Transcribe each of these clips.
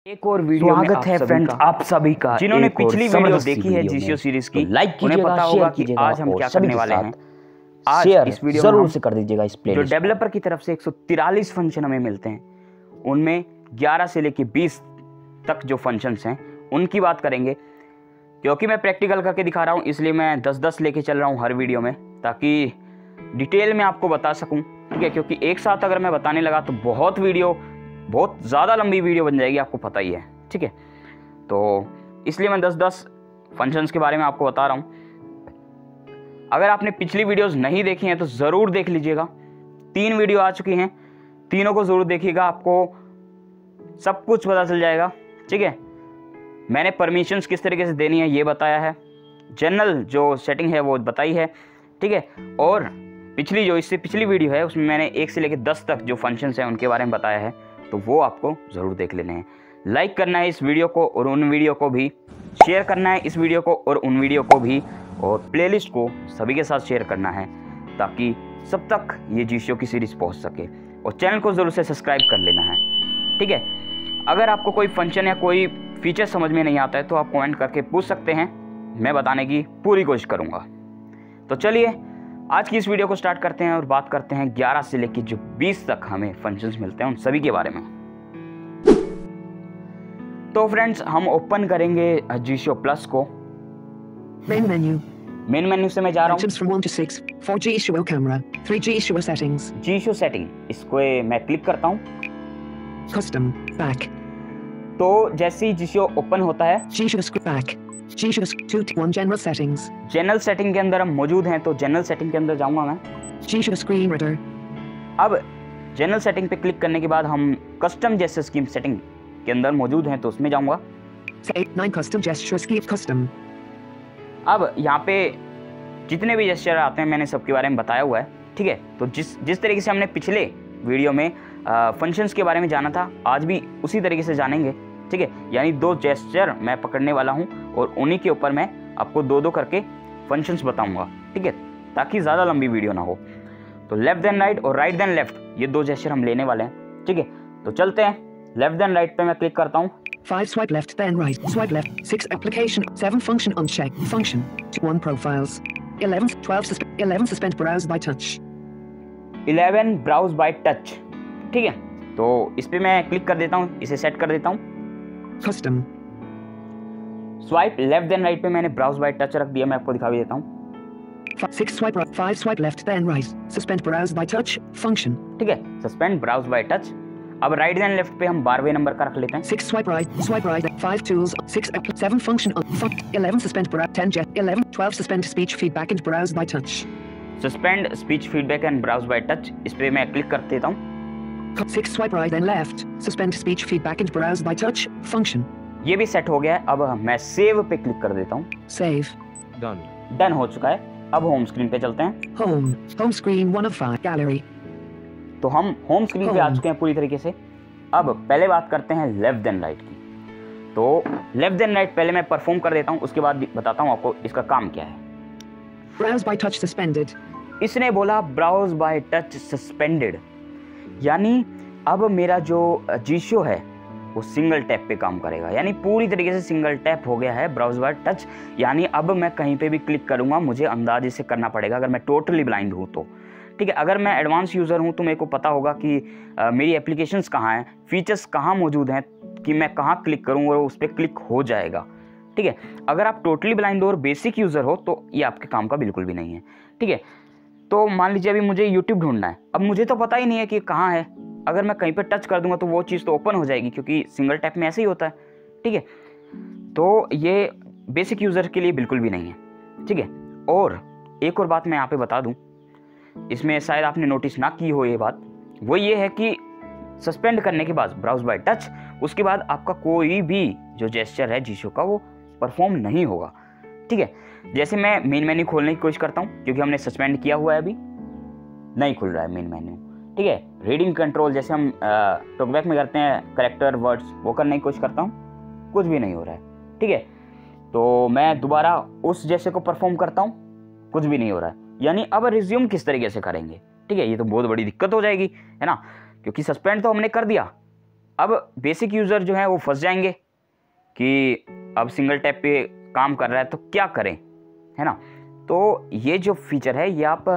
एक और वीडियो में स्वागत है फ्रेंड्स आप सभी का। जिन्होंने पिछली वीडियो देखी है जीसीओ सीरीज की, लाइक कीजिएगा, पता होगा कि आज हम क्या करने वाले हैं। आज इस वीडियो जरूर से कर दीजिएगा इस प्लेलिस्ट। जो डेवलपर की तरफ से 143 फंक्शन हमें मिलते हैं, उनमें 11 से लेकर 20 तक जो फंक्शंस हैं उनकी बात करेंगे। क्योंकि मैं प्रैक्टिकल करके दिखा रहा हूँ, इसलिए मैं 10-10 लेके चल रहा हूँ हर वीडियो में, ताकि डिटेल में आपको बता सकूँ। ठीक है, क्योंकि एक साथ अगर मैं बताने लगा तो बहुत ज़्यादा लंबी वीडियो बन जाएगी, आपको पता ही है। ठीक है, तो इसलिए मैं 10-10 फंक्शंस के बारे में आपको बता रहा हूँ। अगर आपने पिछली वीडियोस नहीं देखी हैं तो ज़रूर देख लीजिएगा। 3 वीडियो आ चुकी हैं, तीनों को ज़रूर देखिएगा, आपको सब कुछ पता चल जाएगा। ठीक है, मैंने परमिशंस किस तरीके से देनी है ये बताया है, जनरल जो सेटिंग है वो बताई है। ठीक है, और इससे पिछली वीडियो है उसमें मैंने 1 से लेकर 10 तक जो फंक्शंस हैं उनके बारे में बताया है, तो वो आपको ज़रूर देख लेने हैं। लाइक करना है इस वीडियो को और उन वीडियो को भी, शेयर करना है इस वीडियो को और उन वीडियो को भी, और प्लेलिस्ट को सभी के साथ शेयर करना है ताकि सब तक ये जीसीओ की सीरीज़ पहुंच सके। और चैनल को ज़रूर से सब्सक्राइब कर लेना है। ठीक है, अगर आपको कोई फंक्शन या कोई फीचर समझ में नहीं आता है तो आप कमेंट करके पूछ सकते हैं, मैं बताने की पूरी कोशिश करूँगा। तो चलिए आज की इस वीडियो को स्टार्ट करते हैं और बात करते हैं 11 से लेकर जो 20 तक हमें फंक्शंस मिलते हैं उन सभी के बारे में। तो फ्रेंड्स, हम ओपन करेंगे जीसीओ प्लस को। मेन मेन्यू से मैं जा रहा हूँ। from 1 to 6 for G-Show camera, 3 G-Show settings, जीसीओ setting, इसको मैं क्लिक करता हूँ। custom back, तो जैसे ही जीसीओ ओपन होता है, G-Show script back, G-Show 2-1 general settings, general setting के अंदर हम मौजूद हैं, तो जनरल सेटिंग के अंदर जाऊंगा मैं। G-Show screen reader, अब जनरल सेटिंग पे क्लिक करने के बाद हम कस्टम जेस्चर स्कीम सेटिंग के अंदर मौजूद हैं, तो उसमें जाऊंगा। 9 custom gesture scheme custom, अब यहाँ पे जितने भी जेस्चर आते हैं मैंने सबके बारे में बताया हुआ है। ठीक है, तो जिस तरीके से हमने पिछले वीडियो में फंक्शंस के बारे में जाना था, आज भी उसी तरीके से जानेंगे। ठीक है, यानी 2 जेस्चर मैं पकड़ने वाला हूँ और उन्हीं के ऊपर मैं आपको 2-2 करके फंक्शंस बताऊंगा। ठीक है, ताकि ज़्यादा लंबी वीडियो ना हो। तो लेफ्ट देन राइट और राइट देन लेफ्ट, ये 2 जेस्चर हम लेने वाले हैं। ठीक है, तो चलते हैं। लेफ्ट देन राइट पे मैं क्लिक करता हूँ। 5 swipe left then right, swipe left, 6 application, 7 function uncheck, function, 1 profiles, 11 suspend browse by touch, 11 browse by touch. ठीक है, तो इस पे मैं क्लिक कर देता हूँ, इसे सेट कर देता हूँ। custom, swipe left then right पे मैंने ब्राउज बाय टच रख दिया, मैं आपको दिखा भी देता हूँ। 6 swipe right, 5 swipe left then right, suspend browse by touch, function, ठीक है, सस्पेंड ब्राउज बाय टच। अब राइट देन लेफ्ट पे हम 12वें नंबर का रख लेते हैं। 6 swipe right, 5 tools, 7 function, 11 suspend browse, 10 jet, 12 suspend speech feedback and browse by touch, suspend speech feedback and browse by touch, इस पे मैं क्लिक कर देता हूँ। 6 swipe right then left, suspend speech feedback and browse by touch, function, ये भी set हो गया है। अब मैं सेव पे क्लिक कर देता हूँ। save, डन हो चुका है। अब होम स्क्रीन पे चलते हैं। home screen 1 of 5, gallery, तो हम होम स्क्रीन पे आ चुके हैं पूरी तरीके से। अब पहले बात करते हैं लेफ्ट देन राइट की। तो लेफ्ट देन राइट पहले मैं परफॉर्म कर देता हूँ, उसके बाद बताता हूँ आपको इसका काम क्या है। browse by touch suspended, इसने बोला ब्राउज बाय टच सस्पेंडेड, यानी अब मेरा जो जीसीओ है वो सिंगल टैप पे काम करेगा, यानी पूरी तरीके से सिंगल टैप हो गया है ब्राउज बाय टच। यानी अब मैं कहीं पे भी क्लिक करूंगा मुझे अंदाजे से करना पड़ेगा, अगर मैं टोटली ब्लाइंड हूँ तो। ठीक है, अगर मैं एडवांस यूज़र हूँ तो मेरे को पता होगा कि मेरी एप्लीकेशंस कहाँ हैं, फीचर्स कहाँ मौजूद हैं, कि मैं कहाँ क्लिक करूँ और उस पर क्लिक हो जाएगा। ठीक है, अगर आप टोटली ब्लाइंड और बेसिक यूज़र हो तो ये आपके काम का बिल्कुल भी नहीं है। ठीक है, तो मान लीजिए अभी मुझे यूट्यूब ढूंढना है, अब मुझे तो पता ही नहीं है कि कहाँ है। अगर मैं कहीं पर टच कर दूंगा तो वो चीज़ तो ओपन हो जाएगी, क्योंकि सिंगल टैप में ऐसे ही होता है। ठीक है, तो ये बेसिक यूज़र के लिए बिल्कुल भी नहीं है। ठीक है, और एक और बात मैं यहाँ पे बता दूँ, इसमें शायद आपने नोटिस ना की हो ये बात, वो ये है कि सस्पेंड करने के बाद ब्राउज बाय टच, उसके बाद आपका कोई भी जो जेस्चर है जीसीओ का वो परफॉर्म नहीं होगा। ठीक है, जैसे मैं मेन मेन्यू खोलने की कोशिश करता हूँ, क्योंकि हमने सस्पेंड किया हुआ है, अभी नहीं खुल रहा है मेन मेन्यू। ठीक है, रीडिंग कंट्रोल जैसे हम टॉकबैक में करते हैं करेक्टर वर्ड्स, वो करने की कोशिश करता हूँ, कुछ भी नहीं हो रहा है। ठीक है, तो मैं दोबारा उस जैसे को परफॉर्म करता हूँ, कुछ भी नहीं हो रहा है। यानी अब रिज्यूम किस तरीके से करेंगे? ठीक है, ये तो बहुत बड़ी दिक्कत हो जाएगी, है ना, क्योंकि सस्पेंड तो हमने कर दिया, अब बेसिक यूज़र जो है वो फंस जाएंगे कि अब सिंगल टैप पे काम कर रहा है तो क्या करें, है ना। तो ये जो फीचर है ये आप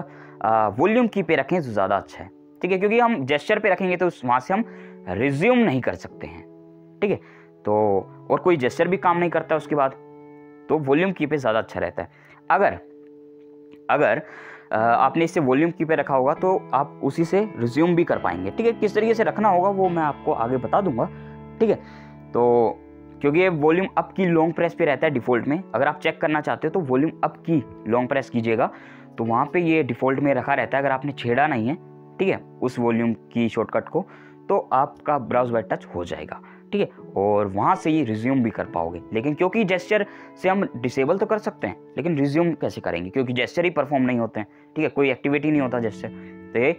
वॉल्यूम की पे रखें तो ज़्यादा अच्छा है, ठीक है, क्योंकि हम जेस्चर पे रखेंगे तो वहाँ से हम रिज्यूम नहीं कर सकते हैं, ठीक है। तो और कोई जेस्चर भी काम नहीं करता उसके बाद, तो वॉल्यूम की पे ज़्यादा अच्छा रहता है। अगर आपने इसे वॉल्यूम की पे रखा होगा तो आप उसी से रिज्यूम भी कर पाएंगे, ठीक है। किस तरीके से रखना होगा वो मैं आपको आगे बता दूंगा, ठीक है। तो क्योंकि ये वॉल्यूम अप की लॉन्ग प्रेस पे रहता है डिफ़ॉल्ट में, अगर आप चेक करना चाहते हो तो वॉल्यूम अप की लॉन्ग प्रेस कीजिएगा तो वहाँ पे ये डिफ़ॉल्ट में रखा रहता है। अगर आपने छेड़ा नहीं है, ठीक है, उस वॉल्यूम की शॉर्टकट को, तो आपका ब्राउज बाय टच हो जाएगा, ठीक है, और वहाँ से ये रिज्यूम भी कर पाओगे। लेकिन क्योंकि जेस्चर से हम डिसेबल तो कर सकते हैं, लेकिन रिज्यूम कैसे करेंगे, क्योंकि जेस्चर ही परफॉर्म नहीं होते हैं, ठीक है, कोई एक्टिविटी नहीं होता जेस्चर। तो ये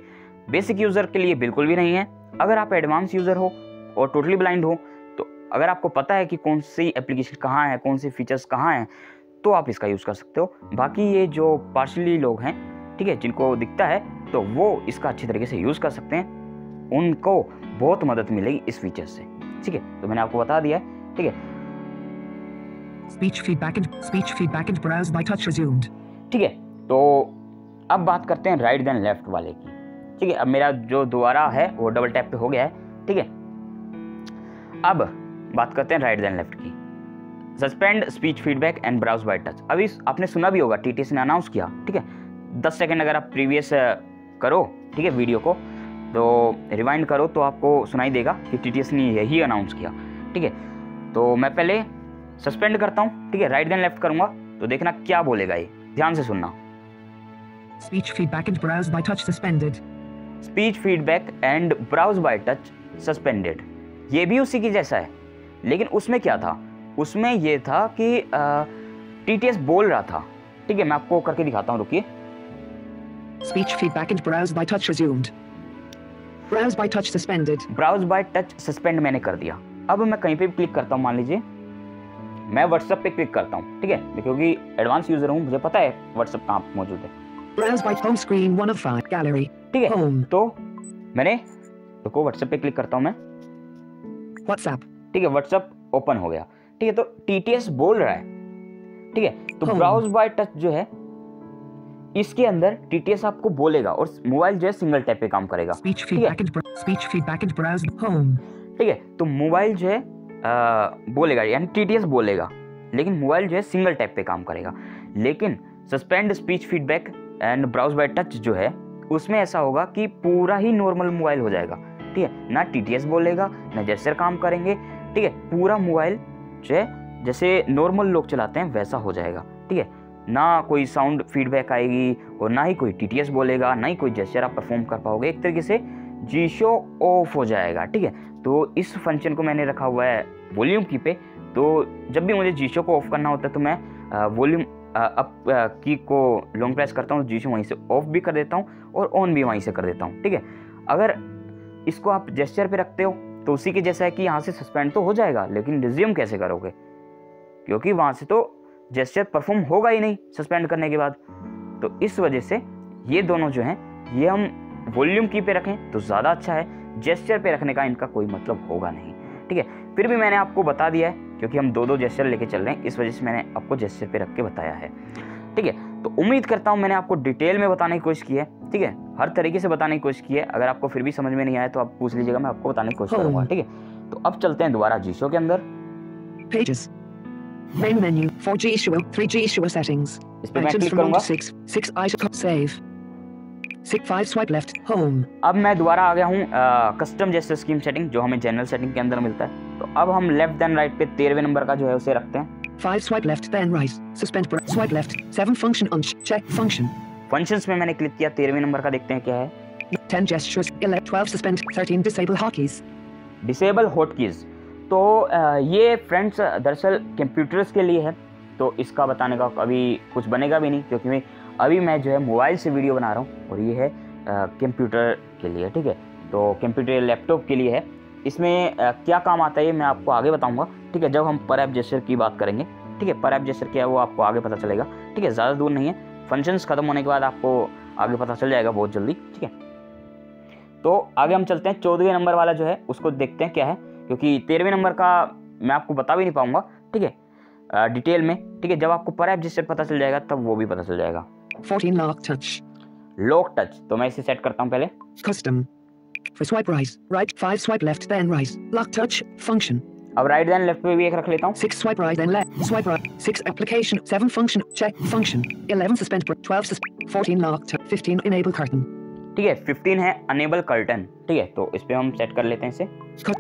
बेसिक यूज़र के लिए बिल्कुल भी नहीं है। अगर आप एडवांस यूज़र हो और टोटली ब्लाइंड हो, तो अगर आपको पता है कि कौन सी एप्लीकेशन कहाँ है, कौन से फीचर्स कहाँ हैं, तो आप इसका यूज़ कर सकते हो। बाकी ये जो पार्शली लोग हैं, ठीक है, जिनको दिखता है, तो वो इसका अच्छी तरीके से यूज़ कर सकते हैं, उनको बहुत मदद मिलेगी इस फीचर से, ठीक है। तो मैंने आपको बता दिया है, ठीक है। Speech feedback and browse by touch resumed. ठीक है, तो अब बात करते हैं राइट देन लेफ्ट वाले की, ठीक है। अब मेरा जो दोबारा है वो डबल टैप पे हो गया है, ठीक है। अब बात करते हैं राइट देन लेफ्ट की। Suspend speech feedback and browse by touch. अभी आपने सुना भी होगा, टीटीएस ने अनाउंस किया, ठीक है। 10 सेकंड अगर आप प्रीवियस करो, ठीक है, वीडियो को, तो रिवाइंड करो तो आपको सुनाई देगा कि टीटीएस ने यही अनाउंस किया, ठीक है। तो मैं पहले सस्पेंड करता हूँ, ठीक है, राइट देन लेफ्ट करूँगा तो देखना क्या बोलेगा, ये ध्यान से सुनना। Speech feedback and browse by touch suspended. Speech feedback and browse by touch suspended. ये भी उसी की जैसा है, लेकिन उसमें क्या था, उसमें ये था कि टीटीएस बोल रहा था, ठीक है। मैं आपको करके दिखाता हूँ, रुकिए। Speech feedback and browse by touch resumed. Browse by touch suspended. Browse by touch suspend मैंने कर दिया। अब मैं कहीं पे भी क्लिक करता हूँ, मान लीजिए मैं व्हाट्सएप पे क्लिक करता हूँ, ठीक है, क्योंकि एडवांस यूजर हूँ, मुझे पता है व्हाट्सएप कहाँ मौजूद है। Browse by home screen 1 of 5 gallery. ठीक है, Home. तो मैंने रुको व्हाट्सएप पे क्लिक करता हूँ मैं, WhatsApp. ठीक है, व्हाट्सएप ओपन हो गया, ठीक है। तो टीटीएस बोल रहा है, ठीक है। तो ब्राउज बाय टच जो है, इसके अंदर टीटीएस आपको बोलेगा और मोबाइल जो है सिंगल टैप पे काम करेगा, Speech feedback and browse home. ठीक है। तो मोबाइल जो है बोलेगा, यानी टीटीएस बोलेगा, लेकिन मोबाइल जो है सिंगल टैप पे काम करेगा। लेकिन suspend speech feedback and browse by touch जो है, उसमें ऐसा होगा कि पूरा ही नॉर्मल मोबाइल हो जाएगा, ठीक है। ना टीटीएस बोलेगा, ना जेस्चर काम करेंगे, ठीक है। पूरा मोबाइल जो है जैसे नॉर्मल लोग चलाते हैं वैसा हो जाएगा, ठीक है। ना कोई साउंड फीडबैक आएगी और ना ही कोई टीटीएस बोलेगा, ना ही कोई जेस्चर आप परफॉर्म कर पाओगे। एक तरीके से जी शो ऑफ हो जाएगा, ठीक है। तो इस फंक्शन को मैंने रखा हुआ है वॉल्यूम की पे, तो जब भी मुझे जी शो को ऑफ करना होता है तो मैं वॉल्यूम अप की को लॉन्ग प्रेस करता हूँ, जी शो वहीं से ऑफ भी कर देता हूँ और ऑन भी वहीं से कर देता हूँ, ठीक है। अगर इसको आप जेस्चर पे रखते हो तो उसी के जैसा है कि यहाँ से सस्पेंड तो हो जाएगा, लेकिन रिज्यूम कैसे करोगे, क्योंकि वहाँ से तो जेस्चर परफॉर्म होगा ही नहीं सस्पेंड करने के बाद। तो इस वजह से ये दोनों जो हैं, ये हम वॉल्यूम की पे रखें तो ज़्यादा अच्छा है, जेस्चर पे रखने का इनका कोई मतलब होगा नहीं, ठीक है। फिर भी मैंने आपको बता दिया है, क्योंकि हम दो जेस्चर लेके चल रहे हैं, इस वजह से मैंने आपको जेस्चर पे रख के बताया है, ठीक है। तो उम्मीद करता हूँ मैंने आपको डिटेल में बताने की कोशिश की है, ठीक है, हर तरीके से बताने की कोशिश की है। अगर आपको फिर भी समझ में नहीं आया तो आप पूछ लीजिएगा, मैं आपको बताने की कोशिश करूँगा, ठीक है। तो अब चलते हैं दोबारा जी शो के अंदर। Pages. Main menu. 4G Show. 3G Show settings. इस पे मैं क्लिक करूँगा। 6 icon save. 5 swipe left. Home. अब मैं दोबारा आ गया हूँ कस्टम जेस्चर स्कीम सेटिंग, जो हमें जनरल सेटिंग के अंदर मिलता है। तो अब हम लेफ्ट देन राइट पे 13वें नंबर का जो है उसे रखते हैं। 5 swipe left then right. Suspend swipe left. 7 function on check function. Functions में मैंने क्लिक किया, 13वें नंबर का देखते हैं क्या है। 10 gestures. 12 suspend. 13 disable hotkeys. Disable hotkeys. तो ये फ्रेंड्स दरअसल कंप्यूटर्स के लिए है, तो इसका बताने का अभी कुछ बनेगा भी नहीं, क्योंकि अभी मैं जो है मोबाइल से वीडियो बना रहा हूँ और ये है कंप्यूटर के लिए, ठीक है। तो कंप्यूटर लैपटॉप के लिए है। इसमें क्या काम आता है ये मैं आपको आगे बताऊँगा, ठीक है, जब हम पर ऐप जेस्चर की बात करेंगे, ठीक है। पर ऐप जेस्चर क्या है वो आपको आगे पता चलेगा, ठीक है, ज़्यादा दूर नहीं है। फंक्शंस खत्म होने के बाद आपको आगे पता चल जाएगा बहुत जल्दी, ठीक है। तो आगे हम चलते हैं, 14वें नंबर वाला जो है उसको देखते हैं क्या है। क्योंकि 13वें नंबर का मैं आपको बता भी नहीं पाऊंगा, ठीक है, डिटेल में, ठीक है। जब आपको पर ऐप जिससे पता चल जाएगा तब वो भी पता चल जाएगा। 14 lock touch. लॉक टच, तो मैं इसे सेट करता हूं पहले। Custom. For swipe right 5 swipe left then right. Lock touch function. अब राइट देन लेफ्ट पे भी एक रख लेता हूं। 6 swipe right then left. Swipe right. 6 application. 7 function. Check function. 11 suspend. 12 suspend. 14 lock touch. 15 enable curtain. ठीक है, 15 है अनेबल कर्टन, ठीक है, तो इस पे हम सेट कर लेते हैं इसे।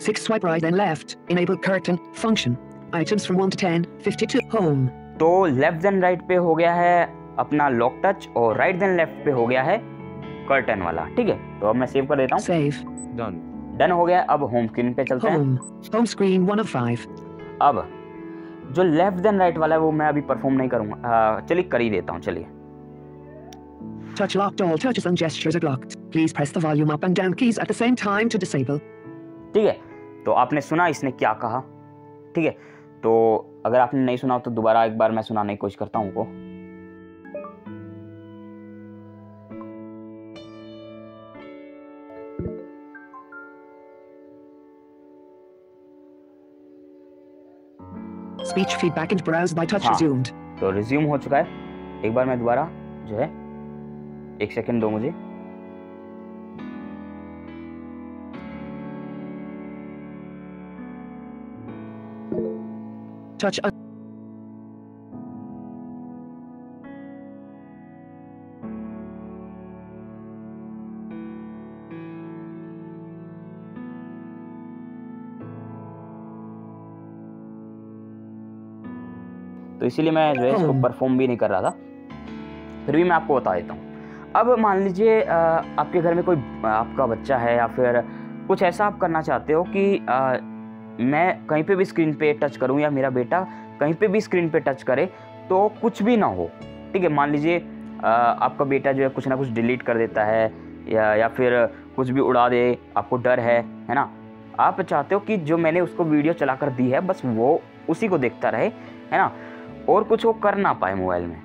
6 swipe right then left. Enable curtain function. Items from 1 to 10. 52 home. तो लेफ्ट देन राइट पे हो गया है अपना लॉक टच और राइट देन लेफ्ट पे हो गया है कर्टन वाला, ठीक है। तो अब मैं सेव कर देता हूँ। Save. डन हो गया। अब होम स्क्रीन पे चलते हैं। Home screen 1 of 5. अब जो लेफ्ट देन राइट वाला है वो मैं अभी परफॉर्म नहीं करूंगा, चलिए कर ही देता हूँ। चलिए, touch locked, all touches and gestures are locked. Please press the volume up and down keys at the same time to disable. ठीक है, तो आपने सुना इसने क्या कहा, ठीक है। तो अगर आपने नहीं सुना तो दोबारा एक बार मैं सुनाने की कोशिश करता हूँ को। Speech feedback and browse by touch resumed. तो रिज्यूम हो चुका है। एक बार मैं दोबारा जो है, एक सेकंड दो मुझे। Touch तो इसीलिए मैं जो है इसको परफॉर्म भी नहीं कर रहा था, फिर भी मैं आपको बता देता हूँ। अब मान लीजिए आपके घर में कोई आपका बच्चा है या फिर कुछ ऐसा आप करना चाहते हो कि मैं कहीं पे भी स्क्रीन पे टच करूँ या मेरा बेटा कहीं पे भी स्क्रीन पे टच करे तो कुछ भी ना हो, ठीक है। मान लीजिए आपका बेटा जो है कुछ ना कुछ डिलीट कर देता है या फिर कुछ भी उड़ा दे, आपको डर है ना। आप चाहते हो कि जो मैंने उसको वीडियो चला कर दी है बस वो उसी को देखता रहे, है ना, और कुछ वो कर ना पाए मोबाइल में।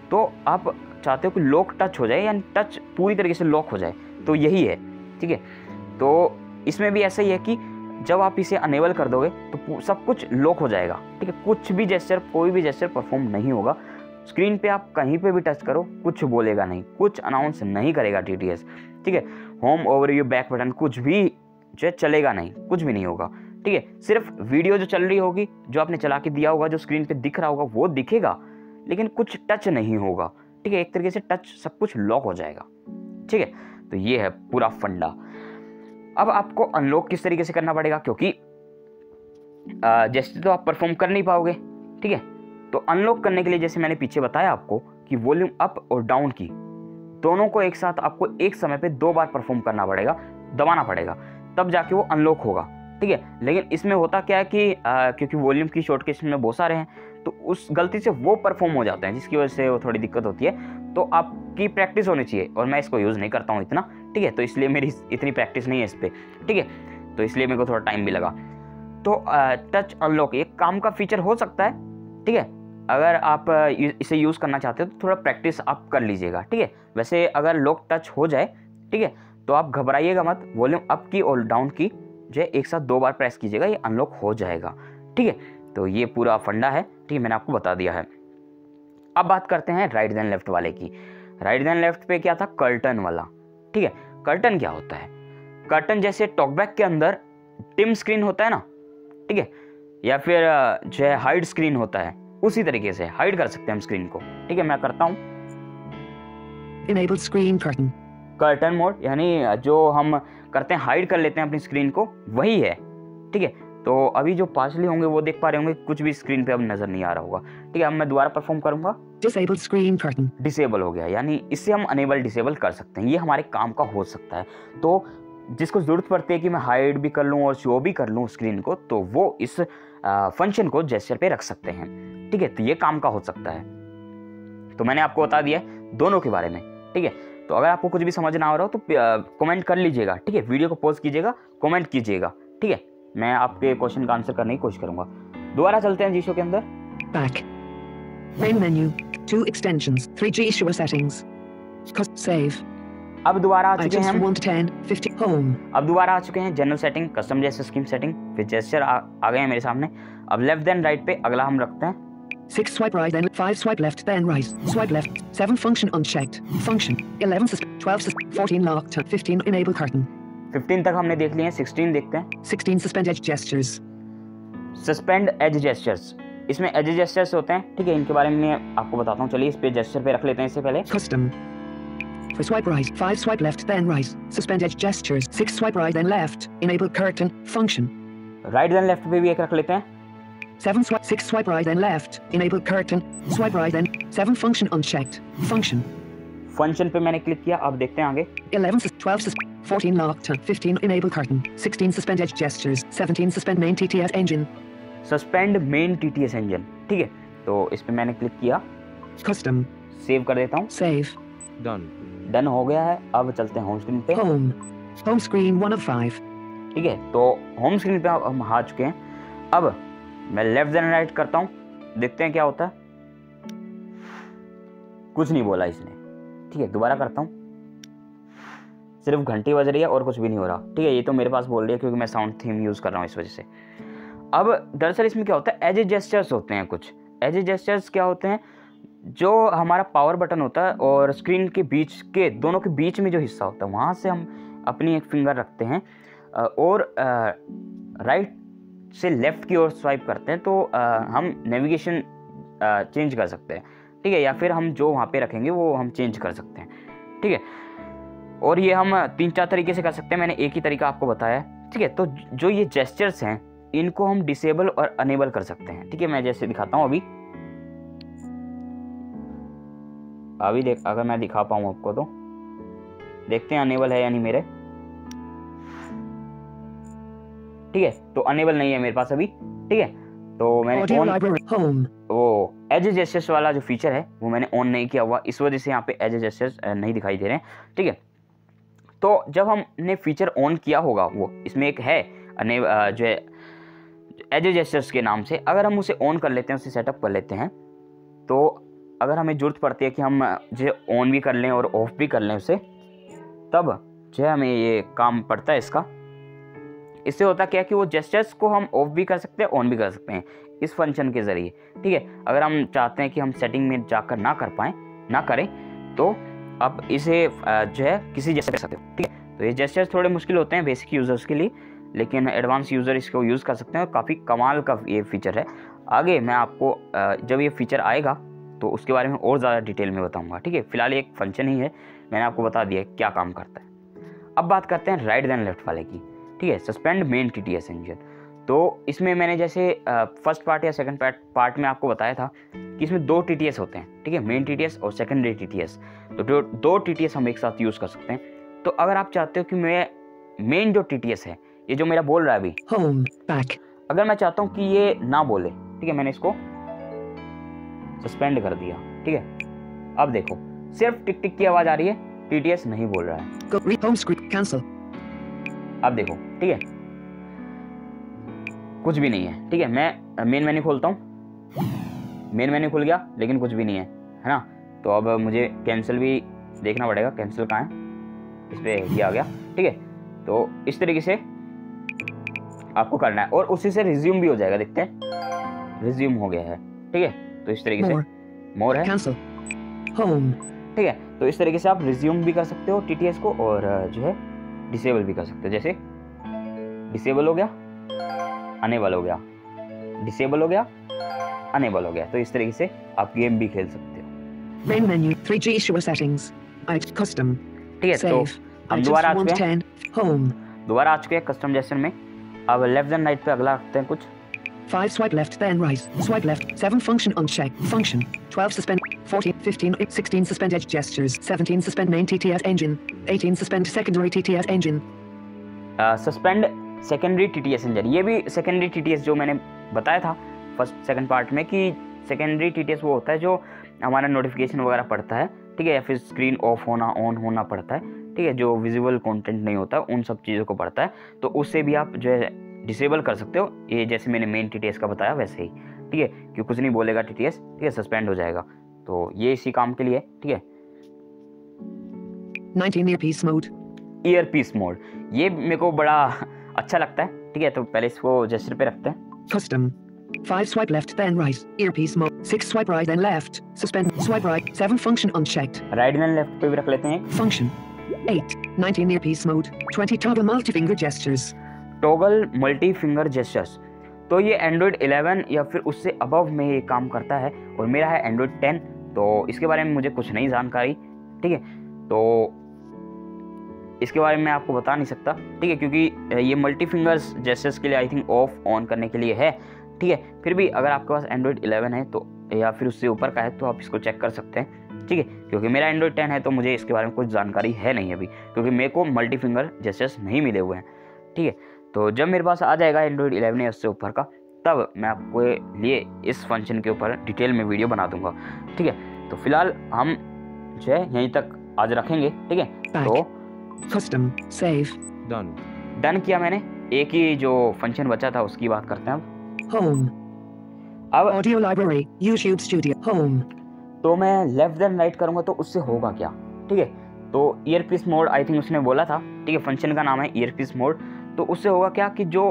तो आप चाहते हो कि लॉक टच हो जाए, यानी टच पूरी तरीके से लॉक हो जाए, तो यही है, ठीक है। तो इसमें भी ऐसा ही है कि जब आप इसे अनेबल कर दोगे तो सब कुछ लॉक हो जाएगा, ठीक है। कुछ भी जेस्चर, कोई भी जेस्चर परफॉर्म नहीं होगा। स्क्रीन पे आप कहीं पे भी टच करो कुछ बोलेगा नहीं, कुछ अनाउंस नहीं करेगा TTS, ठीक है। होम, ओवरव्यू, बैक बटन कुछ भी जो है चलेगा नहीं, कुछ भी नहीं होगा, ठीक है। सिर्फ वीडियो जो चल रही होगी, जो आपने चला के दिया होगा, जो स्क्रीन पे दिख रहा होगा वो दिखेगा, लेकिन कुछ टच नहीं होगा, ठीक है। एक तरीके से टच सब कुछ लॉक हो जाएगा, ठीक है। तो ये है पूरा फंडा। अब आपको अनलॉक किस तरीके से करना पड़ेगा, क्योंकि जैसे तो आप परफॉर्म कर नहीं पाओगे, ठीक है। तो अनलॉक करने के लिए जैसे मैंने पीछे बताया आपको कि वॉल्यूम अप और डाउन की दोनों को एक साथ आपको एक समय पे 2 बार परफॉर्म करना पड़ेगा, दबाना पड़ेगा, तब जाके वो अनलॉक होगा, ठीक है। लेकिन इसमें होता क्या है कि क्योंकि वॉल्यूम की शॉर्टकट में बहुत सारे हैं तो उस गलती से वो परफॉर्म हो जाते हैं, जिसकी वजह से वो थोड़ी दिक्कत होती है। तो आपकी प्रैक्टिस होनी चाहिए, और मैं इसको यूज़ नहीं करता हूँ इतना, ठीक है। तो इसलिए मेरी इतनी प्रैक्टिस नहीं है इस पर, ठीक है। तो इसलिए मेरे को थोड़ा टाइम भी लगा। तो टच अनलॉक एक काम का फीचर हो सकता है, ठीक है। अगर आप इसे यूज़ करना चाहते हो तो थोड़ा प्रैक्टिस आप कर लीजिएगा, ठीक है। वैसे अगर लॉक टच हो जाए, ठीक है, तो आप घबराइएगा मत। वॉल्यूम अप की और डाउन की जो है एक साथ 2 बार प्रेस कीजिएगा, ये अनलॉक हो जाएगा, ठीक है। तो ये पूरा फंडा है, ठीक है, मैंने आपको बता दिया है। अब बात करते हैं राइट देन लेफ्ट वाले की। राइट देन लेफ्ट पे क्या था, कर्टन वाला, ठीक है। कर्टन क्या होता है? कर्टन जैसे टॉकबैक के अंदर डिम स्क्रीन होता है ना, ठीक है, या फिर जो है हाइड स्क्रीन होता है, उसी तरीके से हाइड कर सकते हैं हम स्क्रीन को, ठीक है। मैं करता हूँ Enable screen curtain. Curtain mode, यानी जो हम करते हैं हाइड कर लेते हैं अपनी स्क्रीन को, वही है, ठीक है। तो अभी जो पार्शली होंगे वो देख पा रहे होंगे, कुछ भी स्क्रीन पे अब नजर नहीं आ रहा होगा, ठीक है। अब मैं दोबारा परफॉर्म करूंगा। Disable screen curtain. डिसेबल हो गया, यानी इससे हम अनेबल डिसेबल कर सकते हैं, ये हमारे काम का हो सकता है। तो जिसको जरूरत पड़ती है कि मैं हाइड भी कर लूँ और शो भी कर लूँ स्क्रीन को, तो वो इस फंक्शन को जेस्चर पे रख सकते हैं, ठीक है। तो ये काम का हो सकता है। तो मैंने आपको बता दिया दोनों के बारे में, ठीक है। तो अगर आपको कुछ भी समझ ना आ रहा हो तो कमेंट कर लीजिएगा, ठीक है। वीडियो को पॉज कीजिएगा, कमेंट कीजिएगा, ठीक है। मैं आपके क्वेश्चन का आंसर करने की कोशिश करूंगा। दोबारा चलते हैं जीशो के अंदर। Back. Main menu. 2 extensions. 3G issue settings. Save. अब दोबारा आ चुके हैं हम 1 to 10, 50, home. अब दोबारा आ चुके हैं general setting, custom gesture scheme setting, फिर जेस्चर आ गए हैं मेरे सामने। अब लेफ्ट देन राइट पे अगला हम रखते हैं 6 swipe right, then 5 swipe left, then right. Swipe left. 7 function unchecked. Function. 11 12 14 locked. 15 enable curtain. 15 तक हमने देख लिए हैं, 16 देखते हैं। 16 suspend edge gestures. Suspend edge gestures, इसमें एज जेस्चर्स होते हैं, ठीक है, इनके बारे में आपको बताता हूँ। चलिए इस पे जेस्चर पे रख लेते हैं इससे पहले। Custom. For swipe right, 5 swipe left, then right. Suspend edge gestures. 6 swipe right, then left. Enable curtain. Function. Right then left पे भी एक रख लेते हैं। 7 swipe 6 swipe right, then left. Enable curtain. Swipe right, then 7 function unchecked. Function. Function पे मैंने click किया, अब देखते हैं आगे। 11 12 14 locked. 15 enable curtain. 16 suspend edge gestures. 17 suspend main TTS engine. Suspend main TTS engine, ठीक है, तो इस पे मैंने क्लिक किया। Custom. सेव कर देता हूँ। Save. डन हो गया है। अब चलते हैं होम स्क्रीन पे। Home screen 1 of 5. ठीक है, तो होम स्क्रीन पे हम आ चुके हैं। अब मैं लेफ्ट देन राइट करता हूँ, देखते हैं क्या होता है। कुछ नहीं बोला इसने, ठीक है, दोबारा करता हूँ। सिर्फ घंटी बज रही है और कुछ भी नहीं हो रहा, ठीक है। ये तो मेरे पास बोल रही है क्योंकि मैं साउंड थीम यूज कर रहा हूँ इस वजह से। अब दरअसल इसमें क्या होता है, एज जेस्चर्स होते हैं कुछ। एज जेस्चर्स क्या होते हैं, जो हमारा पावर बटन होता है और स्क्रीन के बीच के दोनों के बीच में जो हिस्सा होता है, वहाँ से हम अपनी एक फिंगर रखते हैं और राइट से लेफ्ट की ओर स्वाइप करते हैं, तो हम नेविगेशन चेंज कर सकते हैं, ठीक है, या फिर हम जो वहाँ पे रखेंगे वो हम चेंज कर सकते हैं, ठीक है। और ये हम 3-4 तरीके से कर सकते हैं, मैंने एक ही तरीका आपको बताया है, ठीक है। तो जो ये जेस्चर्स हैं इनको हम डिसेबल और अनेबल कर सकते हैं, ठीक है। मैं जैसे दिखाता हूँ अभी देख, अगर मैं दिखा पाऊँ आपको तो देखते हैं अनेबल है या नहीं मेरे, ठीक है। तो अनेबल नहीं है मेरे पास अभी, ठीक है। तो मैंने वो एज जेस्चर्स वाला जो फीचर है वो मैंने ऑन नहीं किया हुआ, इस वजह से यहाँ पे एज जेस्चर्स नहीं दिखाई दे रहे हैं, ठीक है। तो जब हमने फीचर ऑन किया होगा, वो इसमें एक है जो है एज जेस्चर्स के नाम से, अगर हम उसे ऑन कर लेते हैं, उसे सेटअप कर लेते हैं, तो अगर हमें ज़रूरत पड़ती है कि हम जो ऑन भी कर लें और ऑफ भी कर लें उसे, तब जो है हमें ये काम पड़ता है इसका। इससे होता क्या कि वो जेस्चर्स को हम ऑफ भी कर सकते हैं, ऑन भी कर सकते हैं इस फंक्शन के ज़रिए, ठीक है। अगर हम चाहते हैं कि हम सेटिंग में जाकर ना करें, तो आप इसे जो है किसी जैसे कर सकते हो, ठीक है। तो ये जेस्चर्स थोड़े मुश्किल होते हैं बेसिक यूज़र्स के लिए, लेकिन एडवांस यूज़र इसको यूज़ कर सकते हैं और काफ़ी कमाल का ये फीचर है। आगे मैं आपको जब ये फीचर आएगा तो उसके बारे में और ज़्यादा डिटेल में बताऊंगा, ठीक है। फिलहाल एक फंक्शन ही है, मैंने आपको बता दिया क्या काम करता है। अब बात करते हैं राइट देन लेफ्ट वाले की, ठीक है, सस्पेंड मेन TTS इंजन। तो इसमें मैंने जैसे फर्स्ट पार्ट या सेकंड पार्ट में आपको बताया था कि इसमें 2 TTS होते हैं, ठीक है, मेन TTS और सेकेंडरी TTS। तो 2 TTS हम एक साथ यूज़ कर सकते हैं। तो अगर आप चाहते हो कि मैं मेन जो TTS है, ये जो मेरा बोल रहा है अभी, होम बैक, अगर मैं चाहता हूँ कि ये ना बोले, ठीक है, मैंने इसको सस्पेंड कर दिया, ठीक है। अब देखो सिर्फ टिक टिक की आवाज आ रही है, TTS नहीं बोल रहा है। Home screen cancel. अब देखो, ठीक है, कुछ भी नहीं है, ठीक है। मैं मेन मेन्यू खोलता हूँ, मेन मेन्यू खुल गया लेकिन कुछ भी नहीं है ना। तो अब मुझे कैंसिल भी देखना पड़ेगा, कैंसिल कहाँ है, इस पर ये आ गया, ठीक है। तो इस तरीके से आपको करना है और उसी से रिज्यूम भी हो जाएगा, देखते हैं रिज्यूम हो गया है, ठीक है। तो इस तरीके से मोर है, कैंसिल, होम, ठीक है। तो इस तरीके से आप रिज्यूम भी कर सकते हो TTS को और जो है डिसेबल भी कर सकते हो। जैसे डिसेबल हो गया, अनेबल हो गया, डिसेबल हो गया, अनेबल हो गया। तो इस तरीके से आप गेम भी खेल सकते हो। Main menu 3G show settings, custom, ठीक है। तो हम दोबारा आ चुके हैं, होम, दोबारा आ चुके हैं कस्टम जेस्चर में। अब लेफ्ट एंड राइट पे अगला रखते हैं कुछ 5 swipe left, then right. Swipe left. 7 function unchecked. Function. 12 suspend. 14, 15, 16 suspend edge gestures. 17 suspend main TTS engine. 18 suspend secondary TTS engine. Suspend secondary TTS engine, ये भी सेकेंडरी TTS जो मैंने बताया था फर्स्ट सेकंड पार्ट में कि सेकेंडरी TTS वो होता है जो हमारा नोटिफिकेशन वगैरह पढ़ता है, ठीक है, या फिर स्क्रीन ऑफ होना ऑन होना पड़ता है, ठीक है, जो विजुअल कंटेंट नहीं होता उन सब चीज़ों को पढ़ता है। तो उससे भी आप जो है डिसेबल कर सकते हो, ये जैसे मैंने मेन TTS का बताया वैसे ही, ठीक है, कि कुछ नहीं बोलेगा TTS, ठीक है, सस्पेंड हो जाएगा। तो ये इसी काम के लिए, ठीक है। 19 earpiece mode. ईयरपीस मोड, ये मेरे को बड़ा अच्छा लगता है। ठीक है, तो पहले इसको जेस्चर पे रखते हैं। Custom. 5 swipe left then right. Earpiece mode. 6 swipe right then left. Suspend. Swipe right. 7 function unchecked. Right and left पे भी रख लेते हैं। Function. 8. 19 earpiece mode. 20 toggle multi-finger gestures. Toggle multi finger gestures, तो ये एंड्रॉयड 11 या फिर उससे अबव में ये काम करता है और मेरा है एंड्रॉयड 10, तो इसके बारे में मुझे कुछ नहीं जानकारी। ठीक है, तो इसके बारे में मैं आपको बता नहीं सकता। ठीक है, क्योंकि ये मल्टी फिंगर्स जेस्चर्स के लिए आई थिंक ऑफ ऑन करने के लिए है। ठीक है, फिर भी अगर आपके पास एंड्रॉयड 11 है तो या फिर उससे ऊपर का है तो आप इसको चेक कर सकते हैं। ठीक है, क्योंकि मेरा एंड्रॉयड 10 है तो मुझे इसके बारे में कुछ जानकारी है नहीं अभी, क्योंकि मेरे को मल्टी फिंगर जेस्चर्स नहीं मिले हुए हैं। ठीक है, तो जब मेरे पास आ जाएगा एंड्रॉयड 11 या उससे ऊपर का, तब मैं आपको लिए इस फंक्शन के ऊपर डिटेल में वीडियो बना दूंगा। ठीक है, तो फिलहाल हम जो है यहीं तक आज रखेंगे। ठीक है, तो Custom. Save. डन किया मैंने। एक ही जो फंक्शन बचा था उसकी बात करते हैं अब। Home. अब Audio library. YouTube Studio. Home. तो मैं लेफ्ट देन राइट करूंगा तो उससे होगा क्या? ठीक है, तो ईयरपीस मोड आई थिंक उसने बोला था। ठीक है, फंक्शन का नाम है ईयरपीस मोड। तो उससे होगा क्या कि जो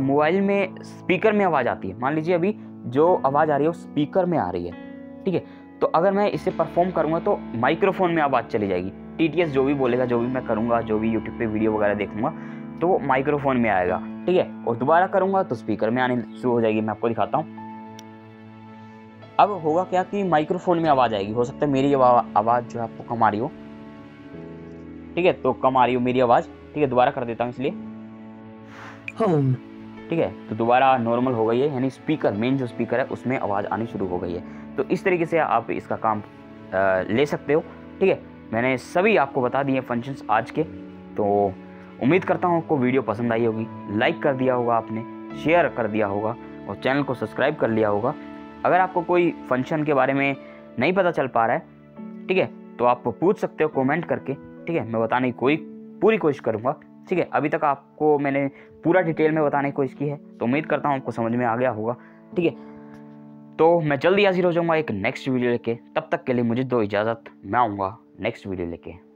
मोबाइल में स्पीकर में आवाज़ आती है, मान लीजिए अभी जो आवाज़ आ रही है वो स्पीकर में आ रही है। ठीक है, तो अगर मैं इसे परफॉर्म करूँगा तो माइक्रोफोन में आवाज़ चली जाएगी। TTS जो भी बोलेगा, जो भी मैं करूँगा, जो भी यूट्यूब पे वीडियो वगैरह देखूंगा तो वो माइक्रोफोन में आएगा। ठीक है, और दोबारा करूँगा तो स्पीकर में आने शुरू हो जाएगी। मैं आपको दिखाता हूँ। अब होगा क्या कि माइक्रोफोन में आवाज़ आएगी। हो सकता है मेरी आवाज़ जो है आपको कम आ रही हो। ठीक है, तो कम आ रही हो मेरी आवाज़। ठीक है, दोबारा कर देता हूँ इसलिए। Home. ठीक है, तो दोबारा नॉर्मल हो गई है, यानी स्पीकर, मेन जो स्पीकर है उसमें आवाज़ आनी शुरू हो गई है। तो इस तरीके से आप इसका काम ले सकते हो। ठीक है, मैंने सभी आपको बता दिए फंक्शंस आज के। तो उम्मीद करता हूँ आपको वीडियो पसंद आई होगी, लाइक कर दिया होगा आपने, शेयर कर दिया होगा और चैनल को सब्सक्राइब कर लिया होगा। अगर आपको कोई फंक्शन के बारे में नहीं पता चल पा रहा है, ठीक है, तो आप पूछ सकते हो कमेंट करके। ठीक है, मैं बताने की पूरी कोशिश करूँगा। ठीक है, अभी तक आपको मैंने पूरा डिटेल में बताने की कोशिश की है, तो उम्मीद करता हूँ आपको समझ में आ गया होगा। ठीक है, तो मैं जल्दी हाजिर हो जाऊँगा एक नेक्स्ट वीडियो लेके। तब तक के लिए मुझे दो इजाज़त, मैं आऊँगा नेक्स्ट वीडियो लेके।